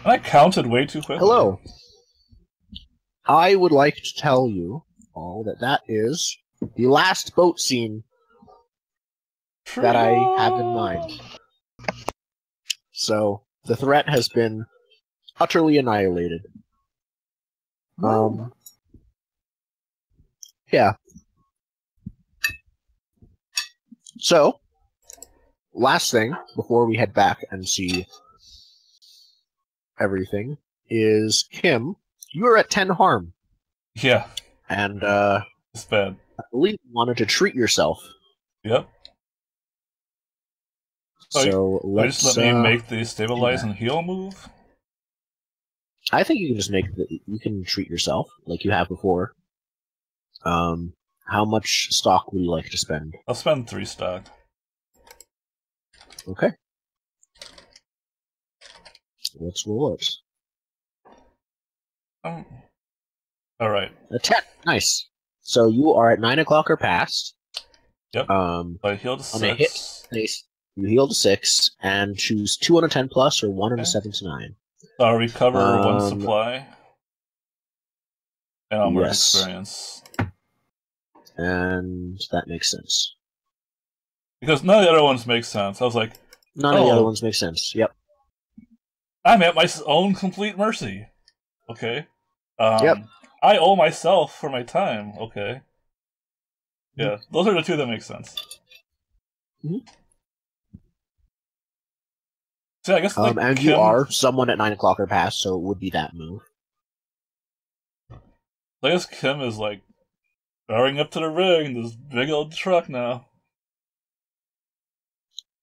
I counted way too quickly. Hello. I would like to tell you all that is the last boat scene that I have in mind. So, the threat has been utterly annihilated. Yeah. So, last thing, before we head back and see everything, is Kim, you are at 10 harm. Yeah. And, it's bad. I believe you wanted to treat yourself. Yep. So let's just let me make the stabilize and heal move. I think you can just you can treat yourself like you have before. How much stock would you like to spend? I'll spend 3 stock. Okay. Let's roll it. All right. A 10. Nice. So you are at 9 o'clock or past. Yep. I healed to 6. On a hit, you heal to 6 and choose 2 on a 10 plus or 1 on a 7 to 9. So I'll recover 1 supply. And I'll mark experience. And that makes sense. Because none of the other ones make sense. I was like, none of the other ones make sense. Yep. I'm at my own complete mercy. Okay. Yep. I owe myself for my time. Okay. Yeah, those are the 2 that make sense. Mm-hmm. So I guess and Kim... you are someone at 9 o'clock or past, so it would be that move. I guess Kim is like powering up to the rig in this big old truck now.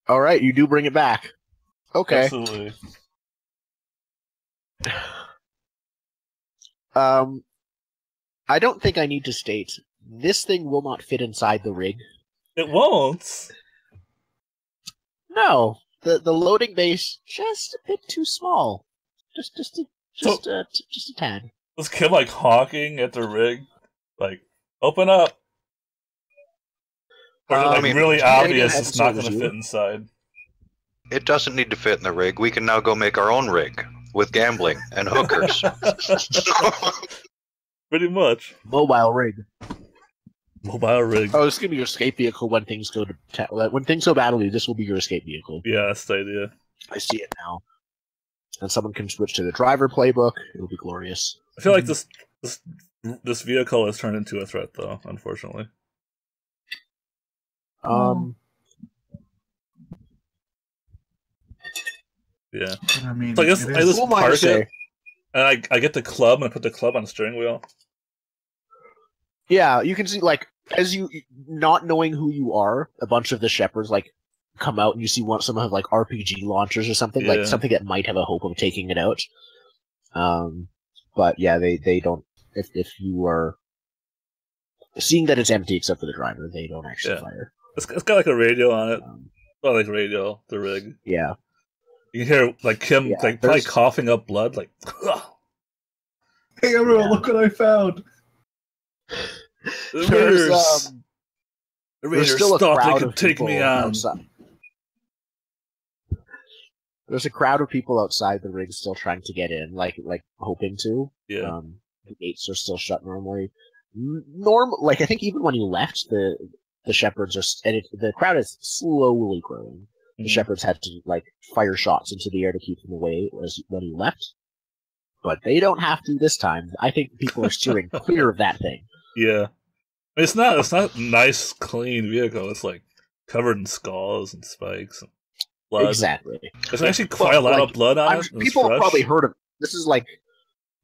All right, you do bring it back. Okay. Absolutely. I don't think I need to state this thing will not fit inside the rig. It won't. No, the loading bay's just a bit too small. Just a tad. Was Kim like honking at the rig, like open up? Or is it like really obvious it's not going to fit inside? It doesn't need to fit in the rig. We can now go make our own rig with gambling and hookers. Pretty much. Mobile rig. Mobile rig. Oh, this is gonna be your escape vehicle when things go when things go badly. This will be your escape vehicle. Yeah, that's the idea. I see it now. And someone can switch to the driver playbook. It'll be glorious. I feel like this vehicle has turned into a threat, though. Unfortunately. Yeah. I mean, so I just park it, and I get the club and I put the club on the steering wheel. Yeah, you can see, like, as you, not knowing who you are, a bunch of the shepherds, like, come out and you see some have, like, RPG launchers or something, like, something that might have a hope of taking it out. But, yeah, they don't, if you are seeing that it's empty except for the driver, they don't actually fire. It's got, like, a radio on it. Like, radio, the rig. Yeah. You can hear, like, Kim, like, probably coughing up blood, like, hey, everyone, look what I found! The Raiders still a thought crowd they could take me on. Outside. There's a crowd of people outside the rig still trying to get in, like hoping to. Yeah. The gates are still shut normally. Like, I think even when you left, the shepherds are, and the crowd is slowly growing. The shepherds had to, like, fire shots into the air to keep them away when he left. But they don't have to this time. I think people are steering clear of that thing. Yeah. It's not a nice, clean vehicle. It's, like, covered in skulls and spikes and blood. Exactly. There's actually quite a lot of blood on it. People have probably heard of it. This is, like,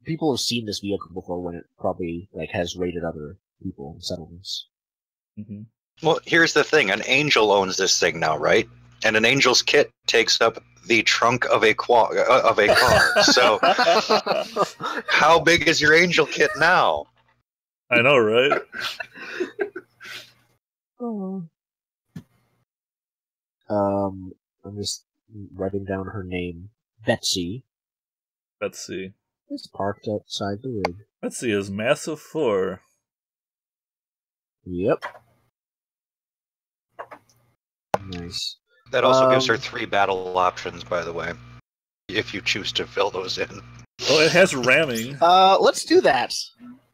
people have seen this vehicle before when it probably, like, has raided other people in settlements. Mm-hmm. Well, here's the thing. An angel owns this thing now, right? And an angel's kit takes up the trunk of a car. So, how big is your angel kit now? I know, right? I'm just writing down her name. Betsy. Betsy. It's parked outside the rig. Betsy is massive 4. Yep. Nice. That also gives her 3 battle options, by the way. if you choose to fill those in. Oh, it has ramming. Let's do that.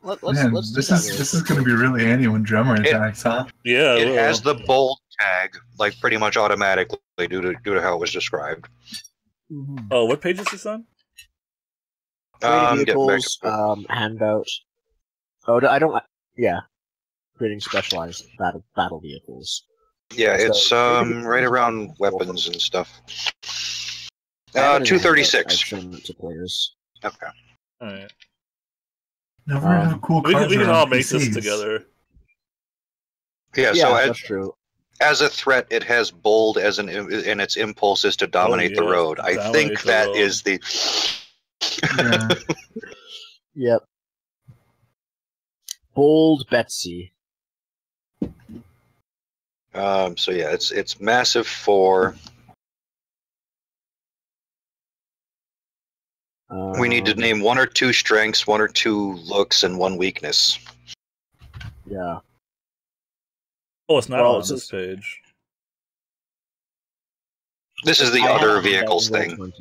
Let's Man, let's do this that is really this is going to be really handy when drummer attacks, huh? Yeah, It well, has the bold tag, like pretty much automatically due to how it was described. Mhm. Oh, what page is this on? Creating Getting back vehicles, to handout. Oh, I don't. Yeah, creating specialized battle vehicles. yeah, it's So, right around weapons and stuff. I have it in a handout 236. I've shown it to players. Okay. Alright. Never have cool We cars can around all make this PCs. together. Yeah. Yeah, So that's true. as a threat, it has bold as and its impulse is to dominate the yeah, road. I dominate think the that road. is the. Yeah. Yep. Bold Betsy. So yeah, it's massive 4. We need to name 1 or 2 strengths, 1 or 2 looks, and 1 weakness. Yeah. Oh, it's not Well, on it's this just- page. This is the I have other it on vehicles Roll thing. 20.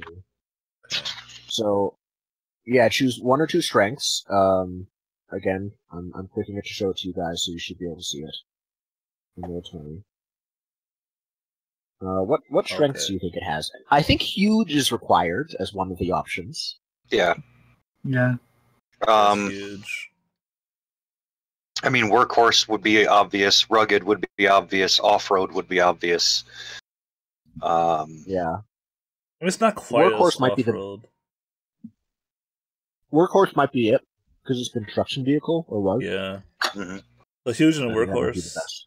So, yeah, choose 1 or 2 strengths. Again, I'm clicking it to show it to you guys, so you should be able to see it. In Roll 20. What strengths Okay. do you think it has? I think huge is required as one of the options. Yeah. Yeah. That's huge. I mean, workhorse would be obvious. Rugged would be obvious. Off-road would be obvious. Yeah. I mean, it's not quite Workhorse as might be the- off-road. Workhorse might be it, because it's a construction vehicle, or was. Yeah. mhm. The huge and That would be the workhorse. best.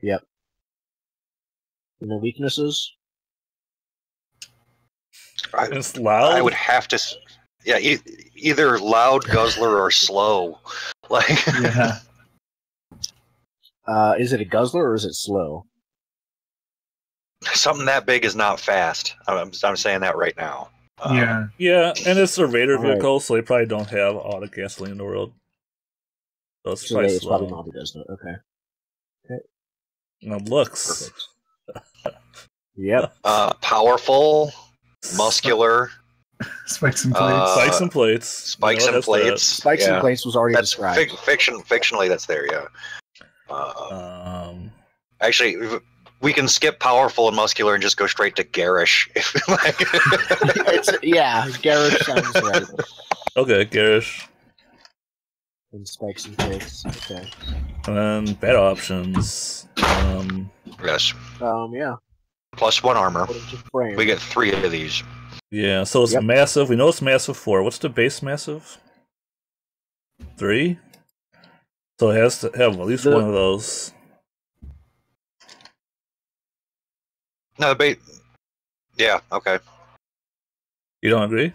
Yep. And the weaknesses? I, And it's loud. I would have to. Yeah, either loud, guzzler, or slow. Like, Yeah. Is it a guzzler or is it slow? something that big is not fast. I'm saying that right now. Yeah. Yeah, and it's a Raider Alright. vehicle, so they probably don't have all the gasoline in the world. So it's So probably it's probably slow. not a guzzler. Okay. And looks. Perfect. Yep. Powerful, muscular, Spikes and plates. Spikes and plates. spikes You know, and that's plates. Spikes yeah. and plates was already That's described. fictionally, that's there. Yeah. that. Actually, we can skip powerful and muscular and just go straight to garish. If, Yeah, garish sounds right. Okay, garish. And spikes and plates. Okay. And then battle options. yes. Yeah. +1 armor. According to frame. We get 3 of these. Yeah, so it's Yep. massive. We know it's massive 4. What's the base massive? 3? So it has to have at least The- one of those. No, yeah, okay. You don't agree?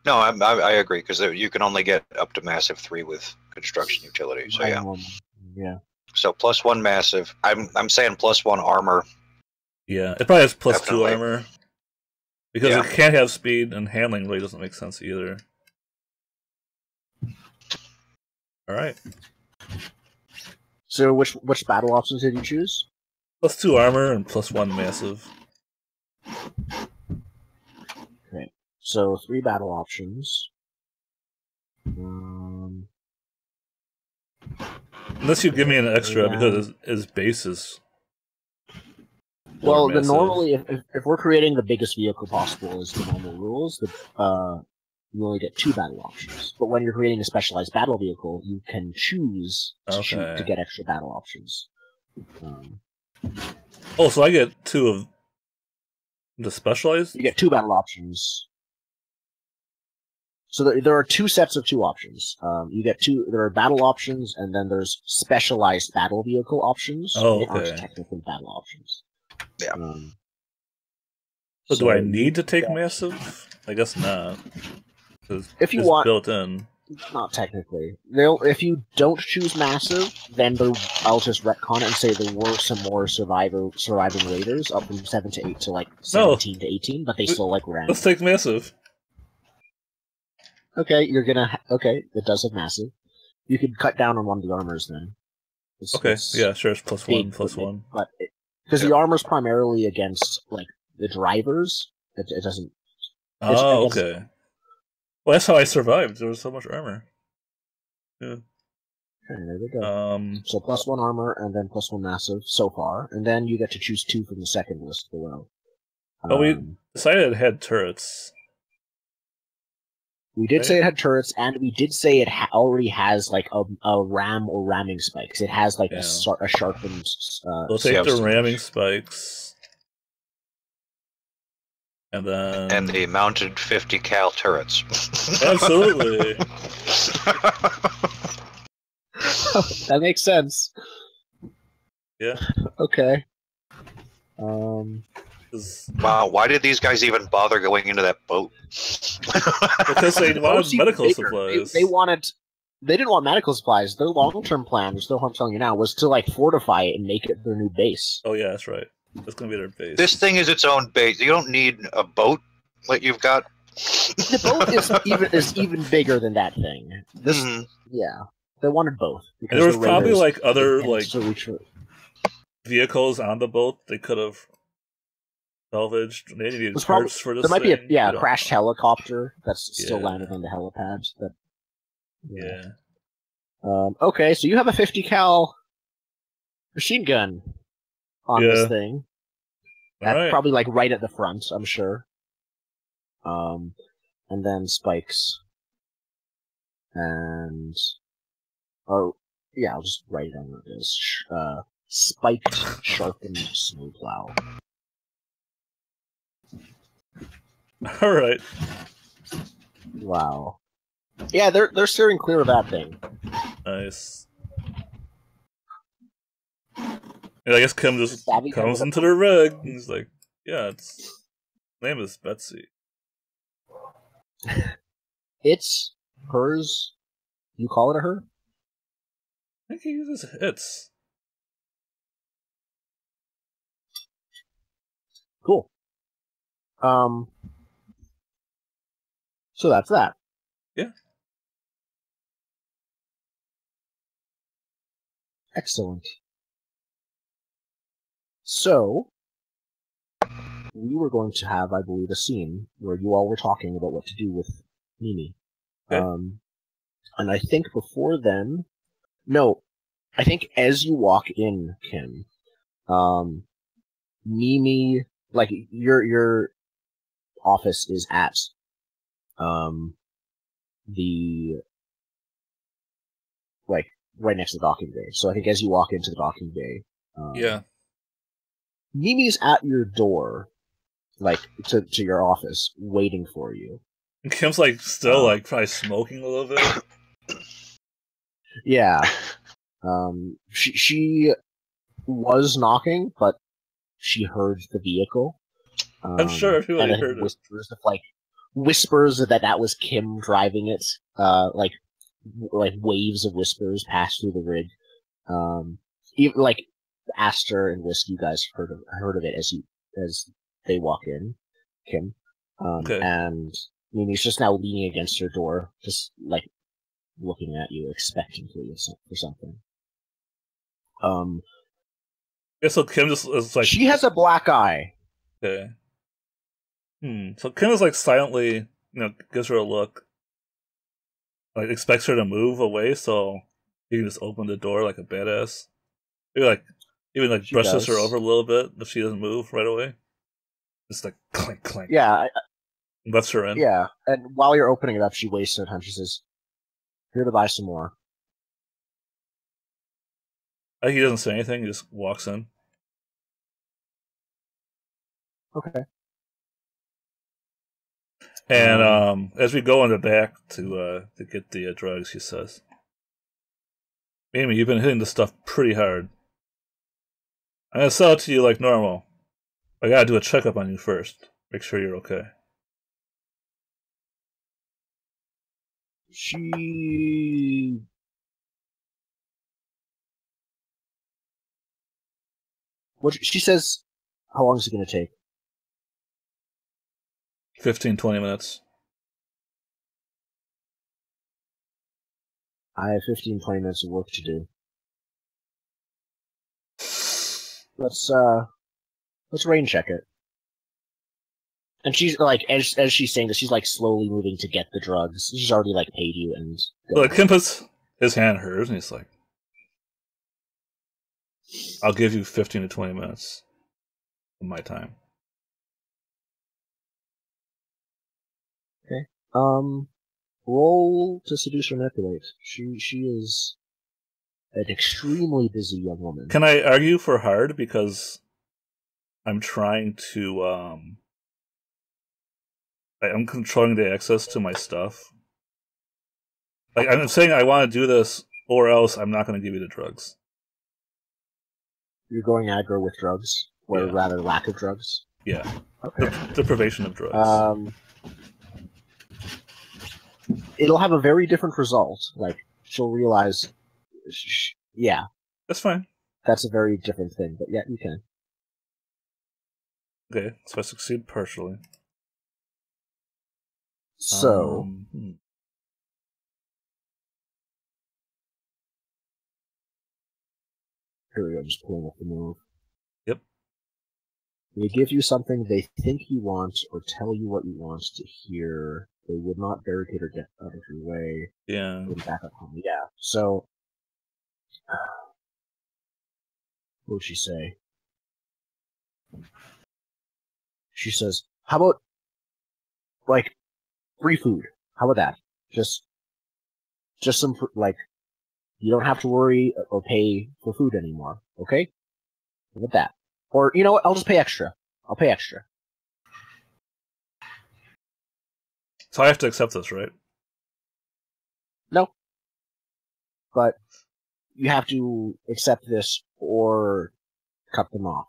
No, I agree because you can only get up to massive 3 with construction utility. So yeah, Yeah. so +1 massive. I'm saying +1 armor. Yeah, it probably has +2 Definitely. armor. Because Yeah. it can't have speed, and handling really doesn't make sense either. Alright. So which battle options did you choose? +2 armor and +1 massive. So 3 battle options. Unless you give me an extra, Yeah. because his base is. Well, more massive. normally, if we're creating the biggest vehicle possible as the normal rules, you only get 2 battle options. But when you're creating a specialized battle vehicle, you can choose to shoot Okay. to get extra battle options. Oh, so I get 2 of the specialized? You get 2 battle options. So there are 2 sets of 2 options. You get 2. There are battle options, and then there's specialized battle vehicle options. Oh, They aren't okay. technically battle options. Yeah. So do I you need to take get- massive? I guess not. 'Cause If you it's want- built in. Not technically. If you don't choose massive, then I'll just retcon it and say there were some more surviving raiders up from 7 to 8 to like 17 to 18, but they still like ran. Let's take massive. Okay, okay, it does have massive. You could cut down on one of the armors then. Okay, yeah, sure, it's +1, big +1. But because the armor's primarily against like the drivers, It doesn't. Oh, I guess- okay. Well, that's how I survived. There was so much armor. Yeah. Okay, there we go. Um. So +1 armor and then +1 massive so far, and then you get to choose 2 from the second list below. Oh, we Um, decided it had turrets. we did right? say it had turrets, and we did say it already has like a ram or ramming spikes. It has like Yeah. a sharpened. We'll take Yeah, the I've seen ramming those. spikes, and then And the mounted 50 cal turrets. absolutely. That makes sense. Yeah. Okay. 'Cause- Wow, why did these guys even bother going into that boat? Because they The wanted boat's even medical bigger. supplies. They wanted. They didn't want medical supplies. Their long-term plan, which I'm telling you now, was to like fortify it and make it their new base. Oh yeah, that's right. That's gonna be their base. This thing is its own base. You don't need a boat like you've got. The boat is even bigger than that thing. This, Mhm. yeah, they wanted both. And because there was the probably raiders like other intend like to reach it. vehicles on the boat they could have salvaged. They needed There's probably- parts for this. There might be thing. a We a don't crashed know. helicopter that's still Yeah. landed on the helipad. That, Yeah. Okay, so you have a 50 cal machine gun on Yeah. this thing. All That's right. probably like right at the front, I'm sure. And then spikes. And yeah, I'll just write it down what it is. Spiked sharpened snowplow. All right. Wow. Yeah, they're steering clear of that thing. Nice. And I guess Kim just Savvy comes them into the rig and he's like, "Yeah, its name is Betsy." It's hers. You call it a her? I think he uses hits. Cool. So that's that. Yeah. Excellent. So, we were going to have, I believe, a scene where you all were talking about what to do with Mimi. Okay. And I think before then, no, I think as you walk in, Kim, Mimi, like your office is at, the like right next to the docking bay. So I think as you walk into the docking bay, Yeah. Mimi's at your door, like to your office, waiting for you. And Kim's like still like probably smoking a little bit. Yeah. She was knocking, but she heard the vehicle. I'm sure everybody and I think heard it. whispers that was Kim driving it. Like waves of whispers pass through the rig. Even like Aster and Whisk, you guys heard of it as they walk in, Kim. Okay. And Mimi's just now leaning against her door, just like looking at you expectantly for something. Yeah, so Kim just is like, She has a black eye. okay. So Kim is like silently, gives her a look. Like expects her to move away, so he can just open the door like a badass. Maybe like even like She brushes her does. over a little bit if she doesn't move right away. Just like clink clink. Yeah, Lets her in. yeah. And while you're opening it up, she wastes her time. She says, "Here to buy some more." He doesn't say anything, he just walks in. Okay. And as we go in the back to get the drugs, he says, "Amy, you've been hitting this stuff pretty hard. I'm gonna sell it to you like normal. I gotta do a checkup on you first. Make sure you're okay." She says, "How long is it going to take?" 15-20 minutes. I have 15-20 minutes of work to do. Let's rain check it. And she's like, as she's saying this, she's like slowly moving to get the drugs. She's already like paid you, and Look, Kim puts his hand in hers, and he's like, "I'll give you 15 to 20 minutes of my time." Okay. Roll to seduce or manipulate. She is an extremely busy young woman. Can I argue for hard because I'm trying to I'm controlling the access to my stuff. Like I'm saying, I want to do this, or else I'm not going to give you the drugs. You're going aggro with drugs, or Yeah. rather, lack of drugs. Yeah, Okay. deprivation of drugs. It'll have a very different result. Like she'll realize, yeah, That's fine. that's a very different thing. But yeah, you can. Okay, so I succeed partially. So. Here we go, just pulling up the move. Yep. They give you something they think you want or tell you what you want to hear. They would not barricade or get out of your way. Yeah. With backup home. Yeah. So, what would she say? She says, how about, like, free food? How about that? Just some, like, you don't have to worry or pay for food anymore, okay? How about that? Or, you know what, I'll just pay extra. I'll pay extra. So I have to accept this, right? No. But you have to accept this or cut them off.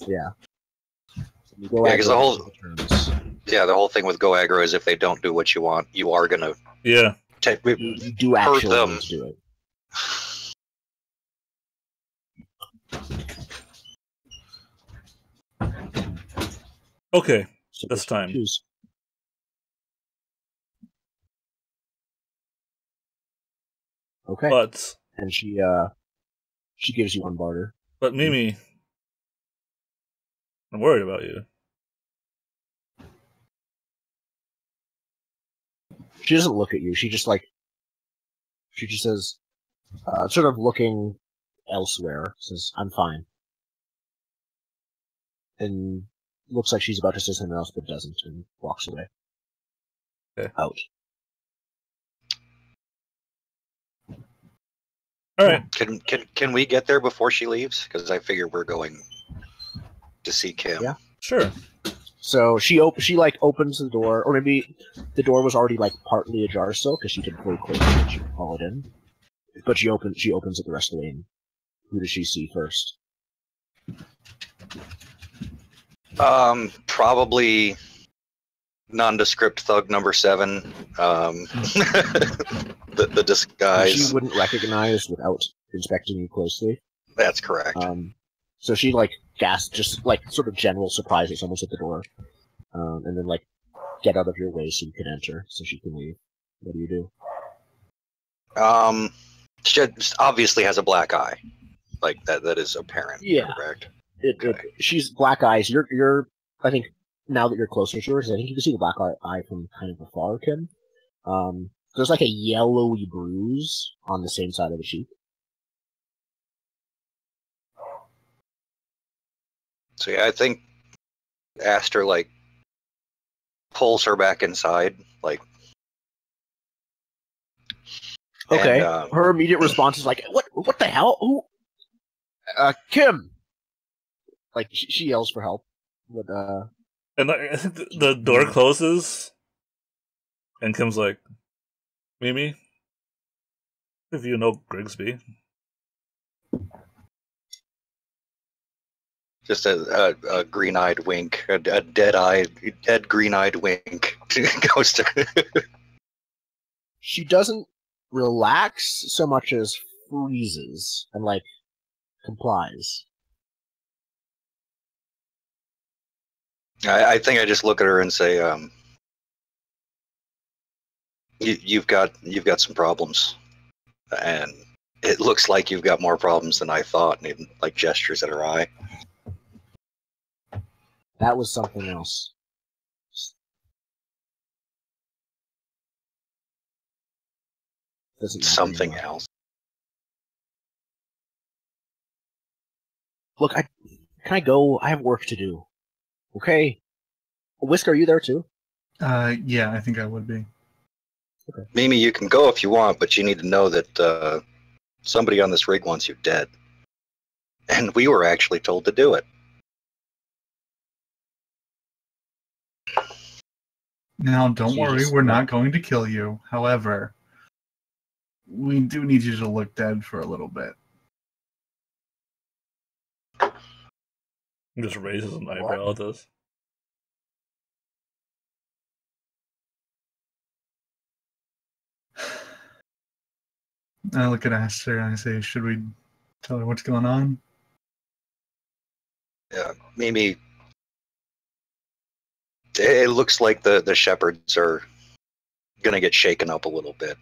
Yeah. You go Yeah, 'cause the whole- terms. Yeah, the whole thing with go aggro is if they don't do what you want, you are gonna Yeah. You do actually them. need to do it. Okay, So this time. choose. Okay. But And she gives you one barter. Mimi, I'm worried about you. She doesn't look at you. She just says, sort of looking elsewhere, says, I'm fine. And looks like she's about to say something else, but doesn't, and walks away. Okay. Out. All right. Can we get there before she leaves? Because I figure we're going to see Kim. Yeah. Sure. So she opens the door, or maybe the door was already like partly ajar still because she didn't fully close it and she call it in. But she opens it the rest of the way. And who does she see first? Probably nondescript thug number 7. The disguise. She wouldn't recognize without inspecting you closely. That's correct. So she like gasps, just like sort of general surprise that someone's at the door, and then like get out of your way so you can enter, so she can leave. What do you do? She obviously has a black eye, like that is apparent. Yeah. Correct. She's black eyes. You're. I think now that you're closer to her, 'cause I think you can see the black eye from kind of afar, Kim. There's like a yellowy bruise on the same side of the cheek. So yeah, I think Aster like pulls her back inside, like. Okay. And, Her immediate response is like, "What the hell? Who? Kim!" Like she yells for help, but And I think the door closes, and Kim's like, Mimi, if you know Grigsby. Just a green-eyed wink, a dead green-eyed wink goes to. she doesn't relax so much as freezes and like complies. I think I just look at her and say, "You've got some problems, and it looks like you've got more problems than I thought." And even like gestures at her eye. That was something else. Doesn't matter Something anymore. else. Look, can I go? I have work to do. Okay. Whisk, are you there too? Yeah, I think I would be. Mimi, you can go if you want, but you need to know that somebody on this rig wants you dead. And we were actually told to do it. Now, don't worry, Jesus. we're not going to kill you. However, we do need you to look dead for a little bit. He just raises an eyebrow at this. I look at Aster and I say, should we tell her what's going on? Yeah, Mimi, it looks like the shepherds are going to get shaken up a little bit.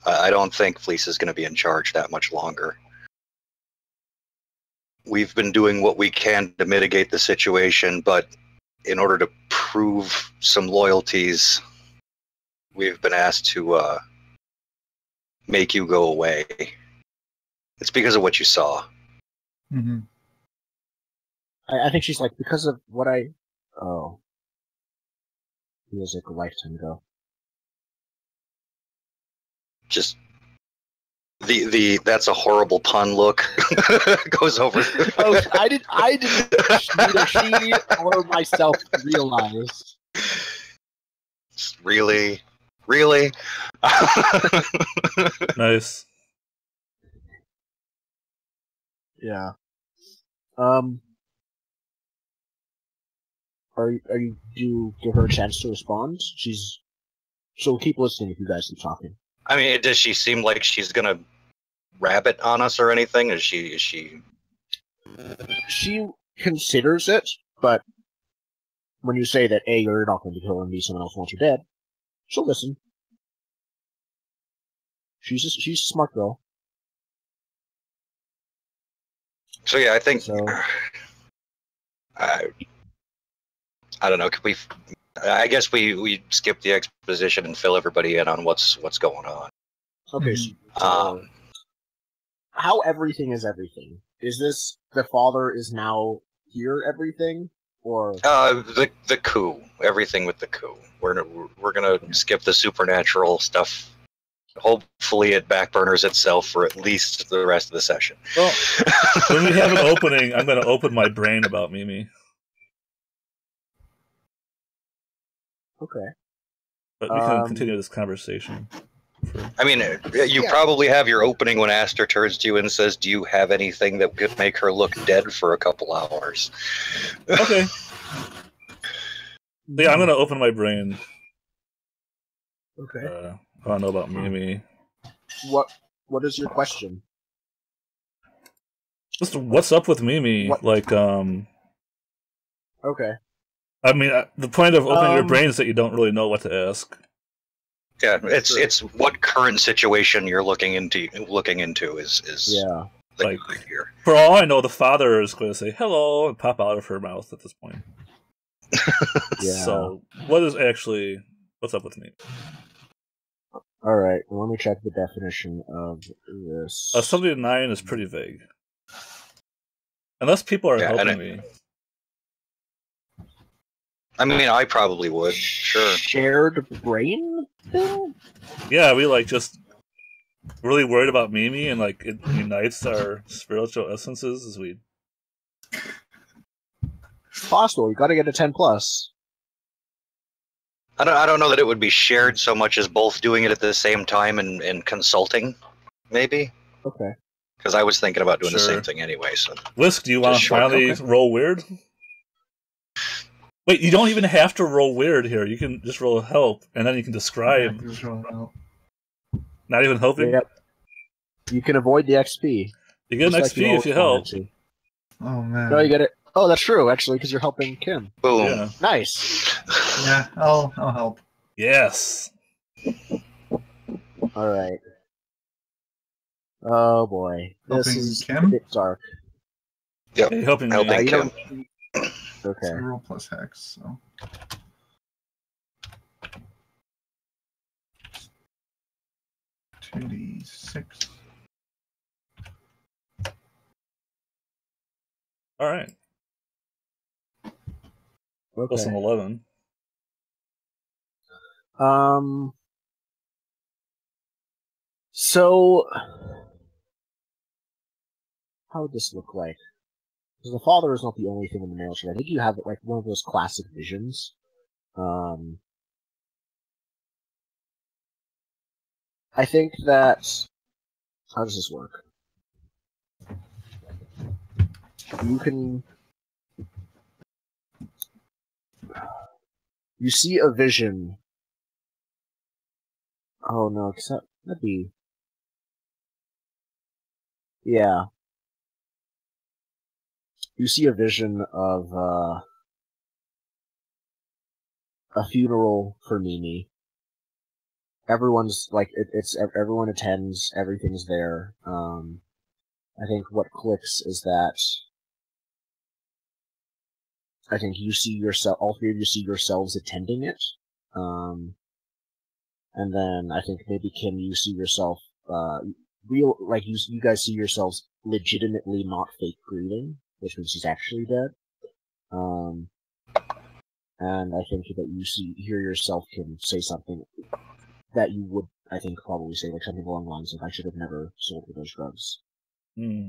I don't think Fleece is going to be in charge that much longer. We've been doing what we can to mitigate the situation, but in order to prove some loyalties, we've been asked to make you go away. It's because of what you saw. Mm-hmm. I think she's like, because of what I... Oh. Feels like a lifetime ago. Just the that's a horrible pun look goes over. Oh, I didn't neither she or myself realize. Really? Nice. Yeah. Are you? Do you give her a chance to respond? She'll keep listening if you guys keep talking. I mean, does she seem like she's gonna rabbit on us or anything? Is she? She considers it, but when you say that A, you're not going to kill her and B, someone else wants you dead, she'll listen. She's a smart girl. So yeah, I think. So I don't know. Could we? I guess we skip the exposition and fill everybody in on what's going on. okay. So, how everything is everything? Is this the father is now here? Everything or the coup, everything with the coup. We're gonna skip the supernatural stuff. Hopefully, it backburners itself for at least the rest of the session. Well, when we have an opening, I'm going to open my brain about Mimi. okay? But we can continue this conversation. I mean, you probably have your opening when Aster turns to you and says, "Do you have anything that could make her look dead for a couple hours?" Okay. Yeah, I'm going to open my brain. Okay. I want to know about Mimi. What is your question? Just what's up with Mimi? What? Like, Okay. I mean, the point of opening your brain is that you don't really know what to ask. Yeah, it's what current situation you're looking into is Yeah. the Like, clue here. For all I know, the father is going to say hello and pop out of her mouth at this point. Yeah. So, what's up with me? All right. Well, let me check the definition of this. 79 is pretty vague. Unless people are Yeah, helping me. I mean, I probably would. Sure. Shared brain thing? Yeah, we just really worried about Mimi, and it unites our spiritual essences as we. It's possible. You got to get a 10+. I don't know that it would be shared so much as both doing it at the same time and consulting, maybe. Okay. Because I was thinking about doing the Sure. same thing anyway. So Whisk, do you want to finally okay. roll weird? Wait, you don't even have to roll weird here. You can just roll help, and then you can describe. Not even helping? Yep. You can avoid the XP. You get an Just XP if you always help. wanted to. Oh man. No, you get it. Oh, that's true, actually, because you're helping Kim. boom. Yeah. Nice. Yeah, I'll help. Yes. All right. Oh boy, this Helping is Kim? a bit dark. Yep. Hey, helping me. Helping You Kim. don't. Okay. So we roll plus hex. So 2d6. All right. Plus an Okay. 11. So, how would this look like? Because the father is not the only thing in the mail sheet. I think you have like one of those classic visions. I think that. How does this work? You can. You see a vision. Oh no, except that'd be. Yeah. You see a vision of a funeral for Mimi. Everyone's like everyone attends, everything's there. I think what clicks is that I think you see yourself, all three of you see yourselves attending it. And then I think maybe Kim, you see yourself real, like you guys see yourselves legitimately not fake grieving, which means she's actually dead. And I think that you hear yourself can say something that you would, I think, probably say, like something along the lines of, I should have never sold her those drugs. Hmm.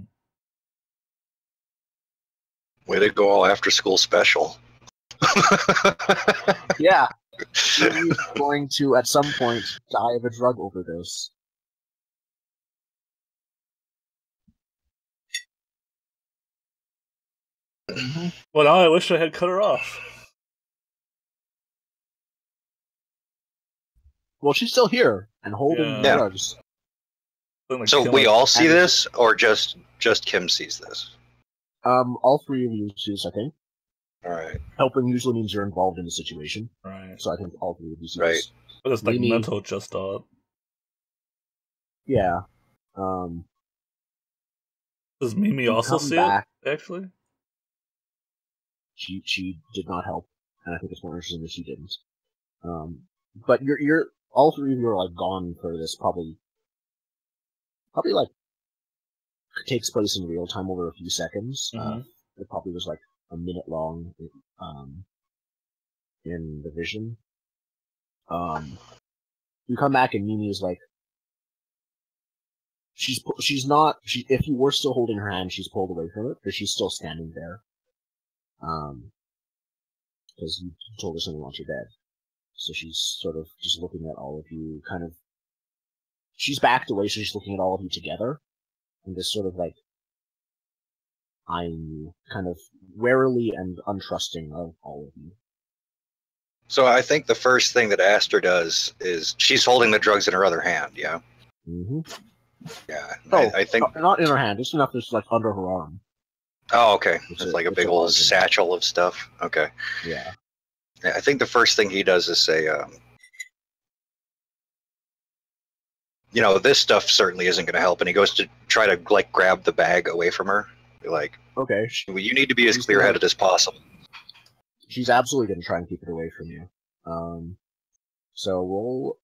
Way to go, all after school special. Yeah. He's going to, at some point, die of a drug overdose. Well, now I wish I had cut her off. Well, she's still here and holding Yeah. drugs. Like So kill we her. all see And- this, or just Kim sees this? All three of you see this, I think. All right. Helping usually means you're involved in the situation. Right. So I think all three of you see Right. this. But it's like Mimi- mental just thought. Yeah. Does Mimi You also come see back. it, actually? She did not help, and I think it's more interesting that she didn't. But you're all three of you are like gone for this probably like takes place in real time over a few seconds. Mhm. It probably was like a minute long. In the vision. You come back and Mimi is like, she's not. If you were still holding her hand, she's pulled away from it, but she's still standing there. Because you told her something while you're dead. So she's sort of just looking at all of you, kind of. She's backed away, so she's looking at all of you together, and just sort of like eyeing you, kind of warily and untrusting of all of you. So I think the first thing that Aster does is she's holding the drugs in her other hand. Yeah. Mm-hmm. Yeah. Oh, I think. not in her hand, just enough that's like under her arm. Oh, okay. It's It's a- like a it's big a old large one. satchel of stuff. Okay. Yeah. I think the first thing he does is say, this stuff certainly isn't going to help, and he goes to try to like grab the bag away from her. Be like, Okay. well, you need to be as She's clear-headed as possible. She's absolutely going to try and keep it away from you. So roll.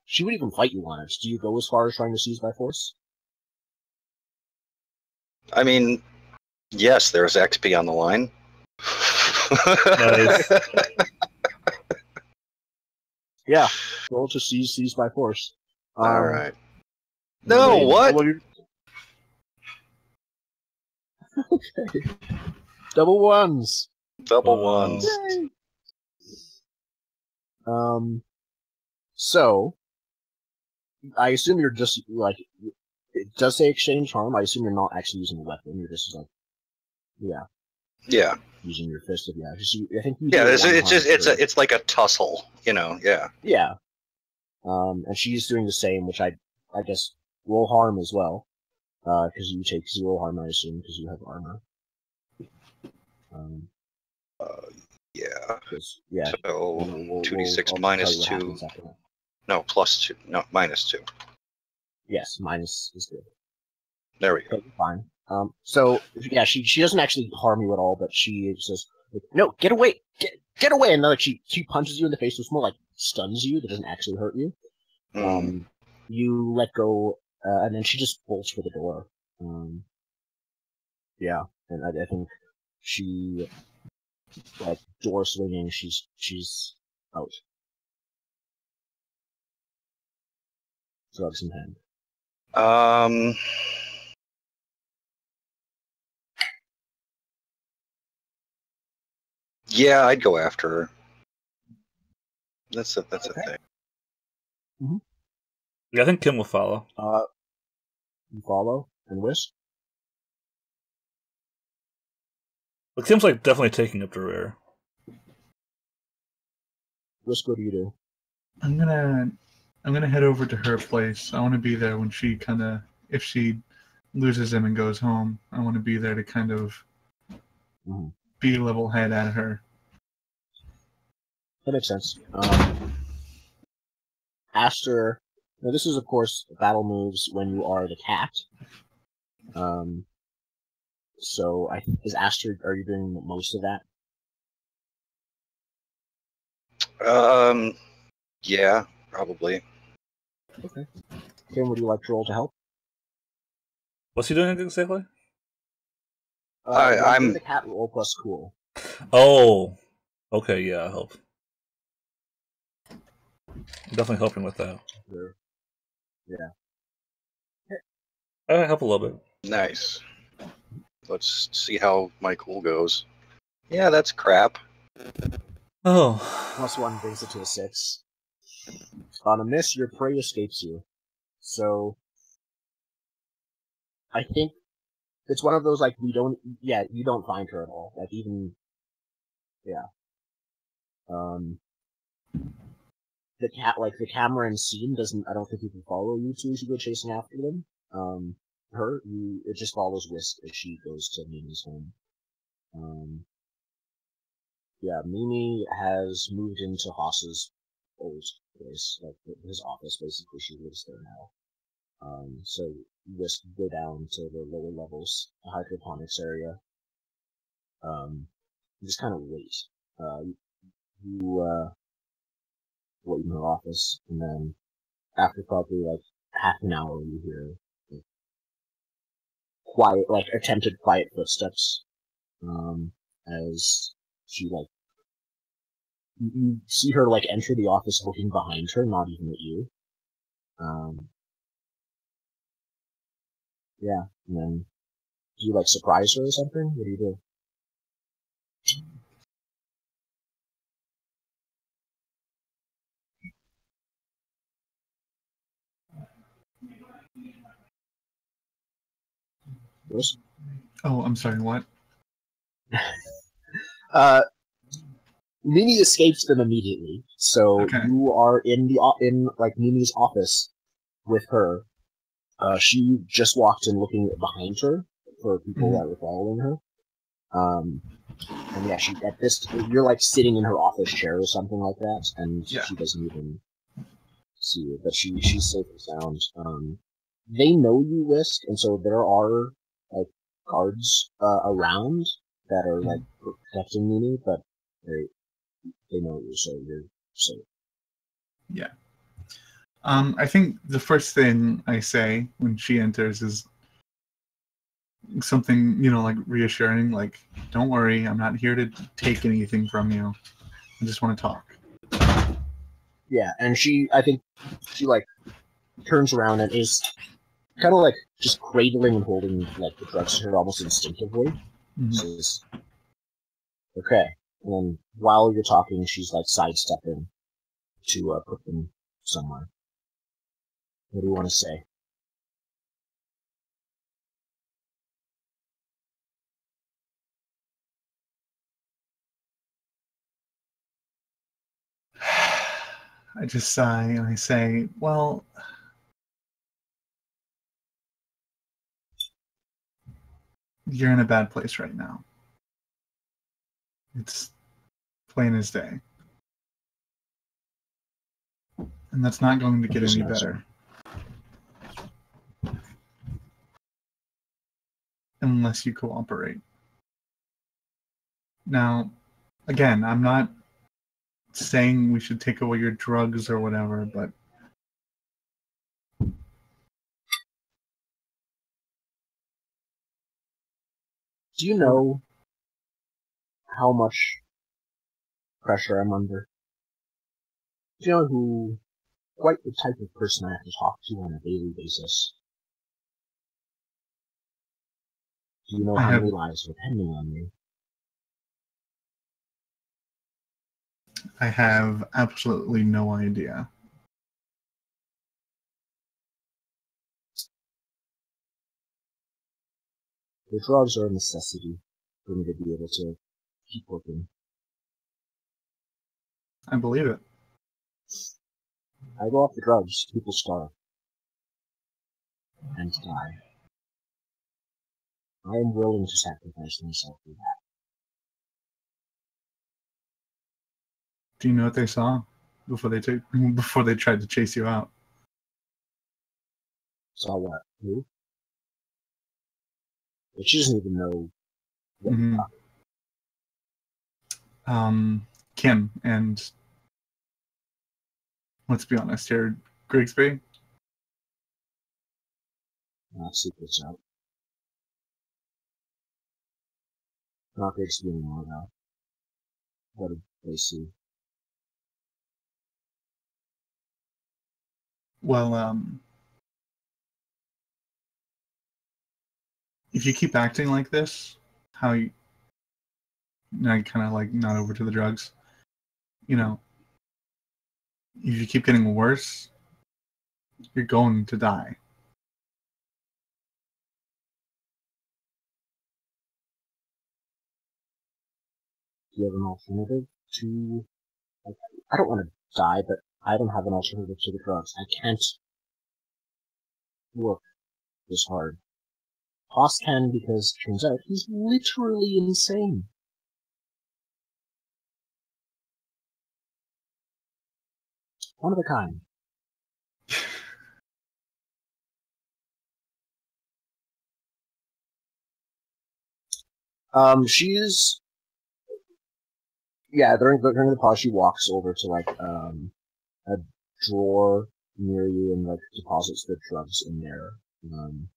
She would even fight you on it. Do you go as far as trying to seize by force? I mean, yes, there's XP on the line. Nice. Yeah. Roll to seize by force. All right. No, what? well, okay. Double ones. Double Wow. ones. Yay. So I assume you're just like, it does say exchange harm. I assume you're not actually using a weapon. You're just like, Yeah. using your fist. I think you Yeah, do it's one just harm for- it's like a tussle, yeah. Yeah. And she's doing the same, which I guess roll harm as well. Because you take 0 harm, I assume, because you have armor. Yeah. Yeah. So We'll 2d6 I'll minus tell you what 2. happens after that. No, plus 2. No, minus 2. Yes, minus is good. There we go. Okay, fine. So yeah, she doesn't actually harm you at all, but she says, like, "No, get away, get away!" And then like, she punches you in the face, so it's more like stuns you. That doesn't actually hurt you. You let go, and then she just bolts for the door. Yeah, and I think she, like, door swinging, she's out. Drugs in hand. Yeah, I'd go after her. That's a thing. Yeah, I think Kim will follow. You follow and whisk. But Kim's like definitely taking up the rear. Whisk, what do you do? I'm gonna head over to her place. I want to be there when she if she loses him and goes home. I want to be there to kind of be level head at her. That makes sense. Aster, now this is of course battle moves when you are the cat. So is Aster? Are you doing most of that? Yeah, probably. Okay. Kim, would you like to roll to help? What's he doing exactly? I'm the cat roll plus cool. Oh, okay, yeah, I'll help. I'm definitely helping with that. Sure. Yeah. I help a little bit. Nice. Let's see how my cool goes. Yeah, that's crap. Oh. +1 brings it to a 6. On a miss, your prey escapes you. So, I think it's one of those, like, you don't find her at all. Like, even, yeah. The camera and scene I don't think you can follow you two as you go chasing after them. It just follows Whisk as she goes to Mimi's home. Yeah, Mimi has moved into Haas's old place, like his office, basically. She lives there now. So Whisk go down to the lower levels, the hydroponics area. Just kind of wait. You wait in her office, and then after probably like half an hour, you hear quiet, like attempted quiet footsteps. As she like you see her like enter the office looking behind her, not even at you. Yeah, and then do you like surprise her or something? What do you do? Yes? Oh, I'm sorry, what? Mimi escapes them immediately, so Okay. you are in like Mimi's office with her. She just walked in looking behind her for people that were following her. And yeah, you're like sitting in her office chair or something like that, and she doesn't even see you, but she's safe and sound. They know you, Whisk, and so there are like guards around that are like protecting Mimi, but they know you, so you're safe. Yeah. I think the first thing I say when she enters is something, like reassuring, like, don't worry, I'm not here to take anything from you. I just want to talk. Yeah, and I think she like turns around and is kind of like just cradling and holding like the drugs to her almost instinctively. Says, okay. And then while you're talking, she's like sidestepping to put them somewhere. What do you want to say? I just sigh and I say, well, you're in a bad place right now. It's plain as day. And that's not going to get any better. unless you cooperate. Now, again, I'm not saying we should take away your drugs or whatever, but do you know how much pressure I'm under? Do you know who, quite the type of person I have to talk to on a daily basis? Do you know how many lives are depending on me? I have absolutely no idea. The drugs are a necessity for me to be able to keep working. I believe it. I go off the drugs, people starve. And die. I am willing to sacrifice myself for that. Do you know what they saw before they tried to chase you out? Saw what? Who? But she doesn't even know what Kim and let's be honest here, Grigsby. Secrets out. Not Grigsby anymore now. What did they see? Well, if you keep acting like this, how you now kind of like not over to the drugs, you know, if you keep getting worse, you're going to die. Do you have an alternative to... Like, I don't want to die, but I don't have an alternative to the drugs. I can't work this hard. Haas can because, turns out, he's literally insane. One of a kind. She's... Yeah, during the pause, she walks over to, like, a drawer near you and, like, deposits the drugs in there. And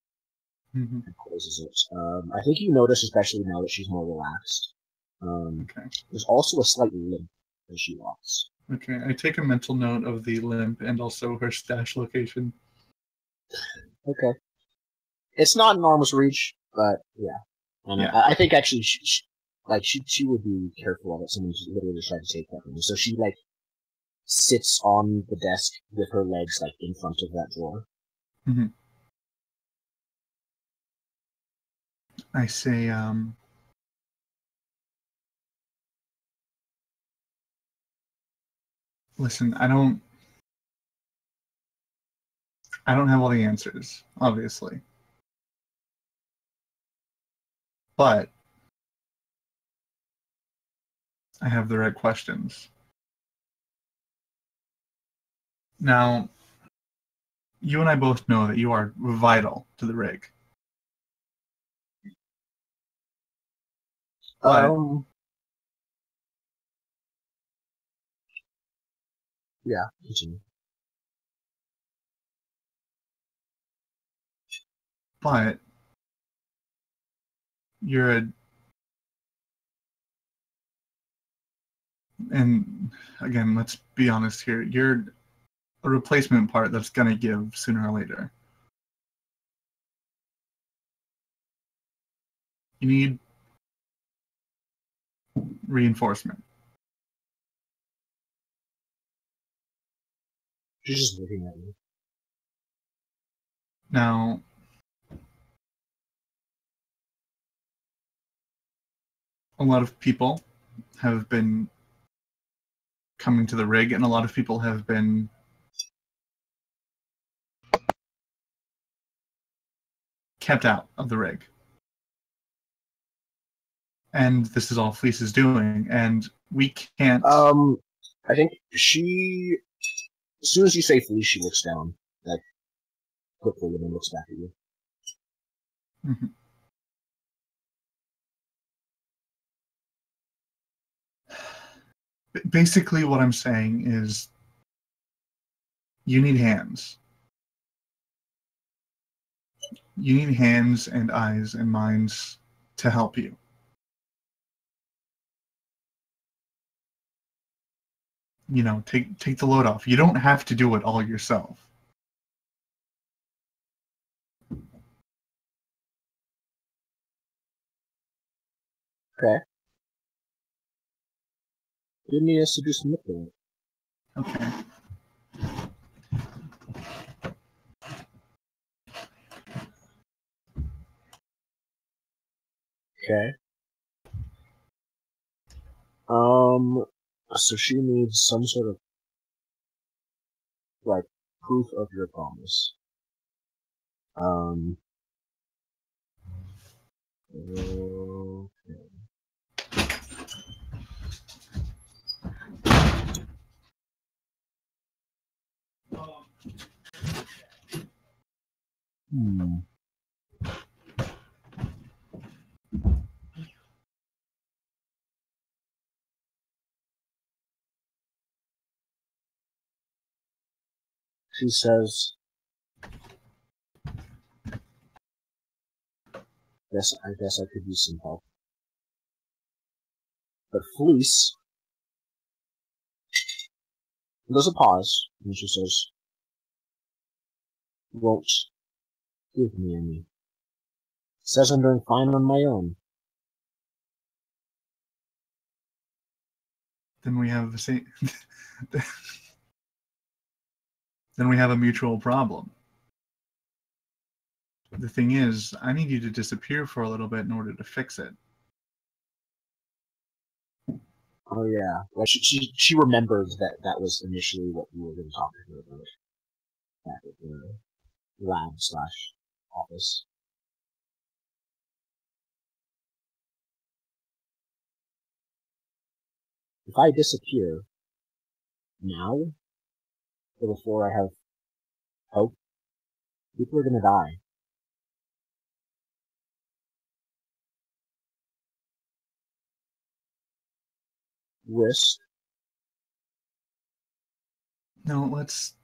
closes it. I think you notice, especially now that she's more relaxed, Okay. there's also a slight limp as she walks. Okay, I take a mental note of the limp and also her stash location. Okay. It's not an arm's reach, but yeah. And Yeah. I think actually she would be careful of it. Someone's literally trying to take that from her. So she like sits on the desk with her legs like in front of that drawer. Mm-hmm. I say, listen, I don't have all the answers, obviously. But I have the right questions. Now, you and I both know that you are vital to the rig. But yeah, continue. But you're and again, let's be honest here, you're a replacement part that's gonna give sooner or later. You need reinforcement. She's just looking at you. Now, a lot of people have been coming to the rig, and a lot of people have been kept out of the rig. And this is all Fleece is doing, and we can't... I think she... As soon as you say Fleece, she looks down, like, quickly, and then looks back at you. Mm-hmm. Basically, what I'm saying is you need hands. You need hands and eyes and minds to help you. You know, take the load off. You don't have to do it all yourself. Okay. You need us to do some lifting. Okay. Okay. So she needs some sort of, like, proof of your promise. Okay. She says, I guess I could use some help. But Fleece, there's a pause, and she says, won't give me any. Says I'm doing fine on my own. Then we have the same. Then we have a mutual problem. The thing is, I need you to disappear for a little bit in order to fix it. Oh yeah. Well, she remembers that was initially what we were going to talk to her about back at the lab/office. If I disappear now, or before I have hope, people are going to die. Risk. No, let's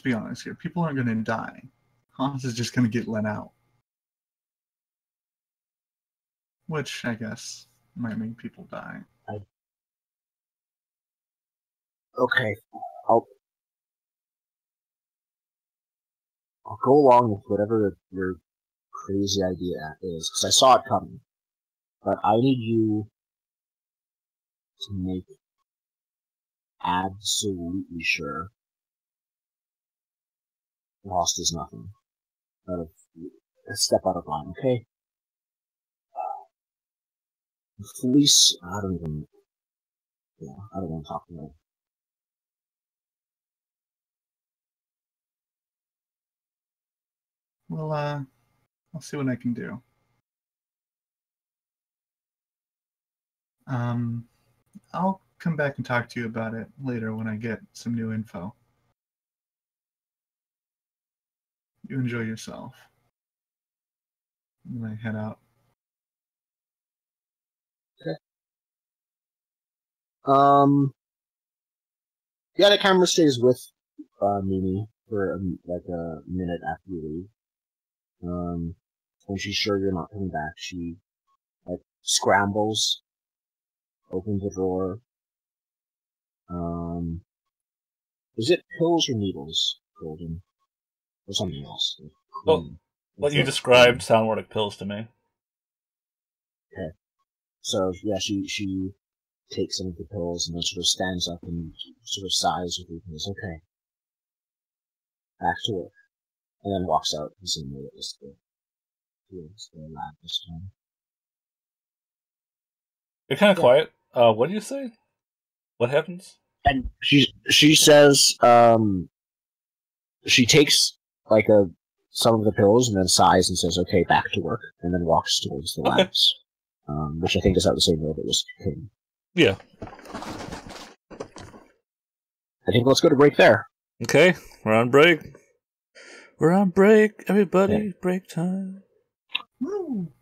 be honest here. People aren't going to die. Hans is just going to get let out. Which, I guess, might make people die. Okay, I'll go along with whatever your crazy idea is, because I saw it coming. But I need you to make absolutely sure lost is nothing. A step out of line, okay? Fleece, I don't want to talk to her. Well, I'll see what I can do. I'll come back and talk to you about it later when I get some new info. You enjoy yourself. I'm gonna head out. Okay. Yeah, the camera stays with Mimi for like a minute after you leave. When she's sure you're not coming back, she like scrambles, opens the drawer. Is it pills or needles, Golden? Or something else? Well, what you described sound more like pills to me. Okay. So yeah, she takes some of the pills and then sort of stands up and sort of sighs with you and says, okay, back to work. And then walks out the same way it was towards the lab this time. You're kind of quiet. What do you say? What happens? And she says, she takes like some of the pills and then sighs and says, okay, back to work, and then walks towards the labs. Which I think is out the same road it was him. Yeah. I think let's go to break there. Okay, we're on break. We're on break, everybody. Yeah. Break time. Woo.